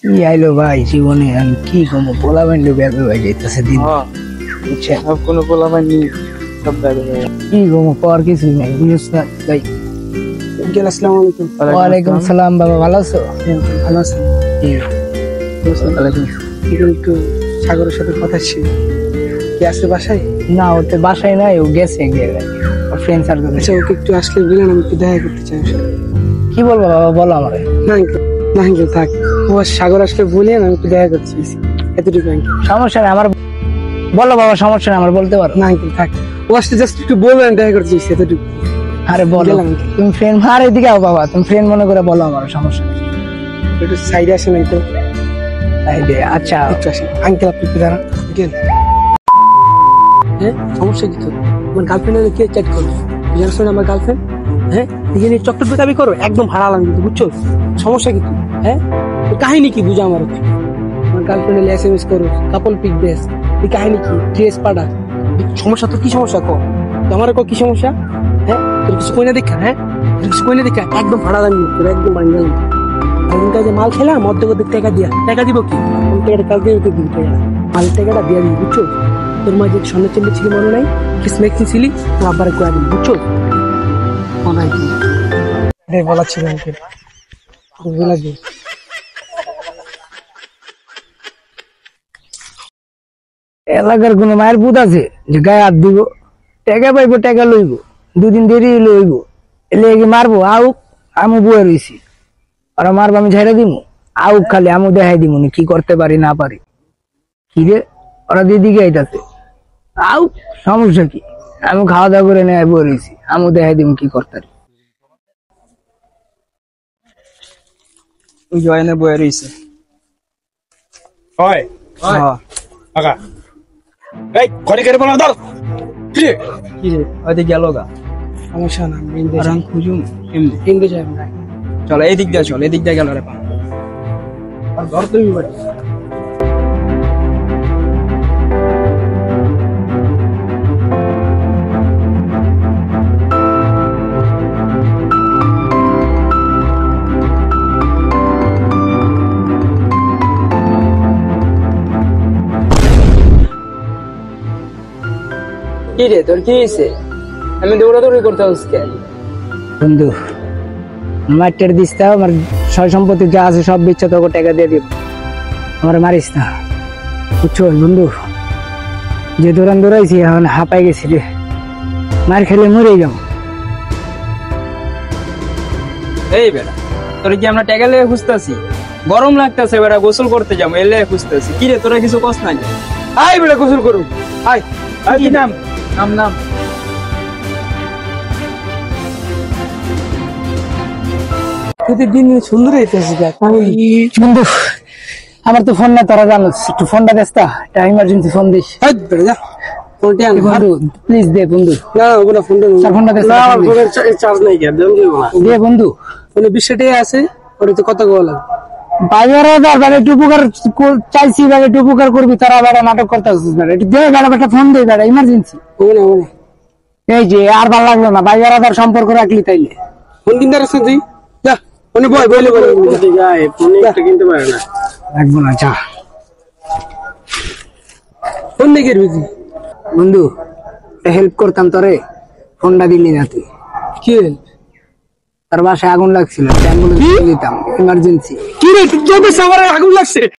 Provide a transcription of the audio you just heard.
কি আইলো ভাই জীবনে আমি কি কমো পোলা বান্ডু ব্যাপে ভাই যাইতেছে দিন বুঝছে সব কোনো পোলা পাইনি সব ব্যাগে কি কমো পর কিছু নাই বুঝছ না ভাই। আসসালামু আলাইকুম। ওয়ালাইকুম সালাম বাবা, ভালো আছো? ভালো আছেন? একটু সাগরের সাথে কথা ছিল, কি আছে বাসায়? না ওতে বাসায় নাই, ও গেছে ফ্রেন্ড সার্কেল। আচ্ছা, ওকে একটু আসলে বলেন, আমি একটু দেখা করতে চাই। কি বলবো বাবা, বলো আমার। না আঙ্কেল, না আঙ্কেল থাক, ও সাগর আসলে বলেন, আমি একটু দেখা করতে চাইছি, এতটুকু আঙ্কেল। সমস্যা নেই আমার, বলো বাবা, সমস্যা নেই আমার, বলতে পারো। না আঙ্কেল থাক, ও আসলে জাস্ট একটু বলবেন, দেখা করতে চাইছি এতটুকু। আরে বলো, তুমি ফ্রেন্ড আর এদিকে আও বাবা, তুমি ফ্রেন্ড মনে করে বলো আমার, সমস্যা নেই। একটু সাইডে আসেন আঙ্কেল। আচ্ছা একটু আসেন আঙ্কেল, আপনি একটু দাঁড়ান আঙ্কেল। হ্যাঁ, সমস্যা কি তোর? আমার গার্লফ্রেন্ড কে চ্যাট করো, জানো শোন আমার গার্লফ্রেন্ড। হ্যাঁ, নিজে চকলেট দাবি করো, একদম হারালাম কিন্তু, বুঝছো? সমস্যা কি? হ্যাঁ, তোর কাহিনী কি বুঝা আমার? আমার গার্লফ্রেন্ড এসএমএস করো, কাপল পিক দেস, এই কাহিনী কি? ড্রেস পাড়া, সমস্যা তোর কি? সমস্যা কো আমার, কি সমস্যা? হ্যাঁ, তোর কিছু কই না দেখা? হ্যাঁ, তোর কিছু কই না দেখা, একদম হারালাম তোর, একদম বান গেলাম। একদিন কাজে মাল খেলাম, অর্ধেক টাকা দিয়া, টাকা দিব কি? টাকাটা কালকে দিব, টাকা মালের টাকাটা দিয়া দিবি, বুঝছো? তোর মা যে স্বর্ণের চেম্বার ছিল মনে নাই, কিস মেক্সি ছিলি, তোর আব্বারে কয়া দিবি, বুঝছো? মনে হয় কি এটাই বলার ছিল আমাকে, বলা যে এলাকার কোন মায়ের পুত আছে যে গায়ে হাত দিব, টাকা পাইবো, টাকা লইব, দুদিন দেরি লইব, এলে মারবো, আউক আমি বয়ে রইছি, ওরা মারবো আমি ঝাইরা দিব, আউক খালি আমি দেখাই দিব কি করতে পারি না পারি। কি রে, ওরা দিদিকে আইতাছে, আউক, সমস্যা কি? আমি খাওয়া দাওয়া করে নেয় বয়ে রইছি, আমি দেখাই দিব কি করতে পারি। ওই জয়নে বয়ে রইছে। হয় আগা এই ঘরে কেড়ে বলা দর কি রে কি রে, ওইদিকে গেল গা। সমস্যা না, আরাম খুঁজুম এমনি কিনতে যাই না। চল এদিক দিয়ে চল, এদিক দিয়ে গেল রে পা আর ধর তুমি বাড়ি। কি রে, তোর কি হয়েছে? আমি দৌড়াদৌড়ি করতে হচ্ছে বন্ধু, মাঠের দিস তাও আমার সয় সম্পত্তি যা আছে সব বিচ্ছা তোকে টাকা দিয়ে দিব, আমার মারিস না, বুঝছো বন্ধু? যে দৌড়াইছি এখন হাঁপাই গেছি রে, মার খেলে মরে যাও। এই বেড়া, তোরা কি আমরা টাকা লেগে খুঁজতেছি? গরম লাগতেছে বেড়া, গোসল করতে যাবো, এলে খুঁজতেছি। কি রে, তোরা কিছু কস নাই? আয় বেটা গোসল করুন, আয়। কি নাম? নাম নাম প্রতিদিন সুন্দর হইতেছে দেখ। বন্ধু আমার তো ফোন না, তোরা জানোস, একটু ফোনটা দেস তা, ইমার্জেন্সি ফোন দিস। হাট বেটা যা, ফোনটা আন। বন্ধু প্লিজ দে বন্ধু, না ওগুলা ফোনটা স্যার ফোনটা দে, না, আমার ফোনের চার্জ নাই, কেন দেন দিব না। দে বন্ধু। ফোনে 20 টাকা আছে, ওটা তো কত গো লাগে। বাজারে বারে একটু উপকার চাইছি, বারে একটু উপকার করবি, তারা বারে নাটক করতে আসছিস, বারে একটু দে, বারে একটা ফোন দে, বারে ইমার্জেন্সি। ওগুলা ওগুলা এই যে আর ভালো লাগলো না, বাজারে আদার সম্পর্ক রাখলি তাইলে। ফোন কিনতে আসছেন তুই, যা ফোনে বয় বলে বলে যায়, ফোন একটা কিনতে পারে না, রাখবো না, যা ফোন দেখে রুজি। বন্ধু হেল্প করতাম তোরে, ফোনটা দিলি না তুই। কি তার বাসায় আগুন লাগছিল, অ্যাম্বুলেন্স দিতাম, ইমার্জেন্সি। কি রে, তোর বেশ আমার আগুন লাগছে।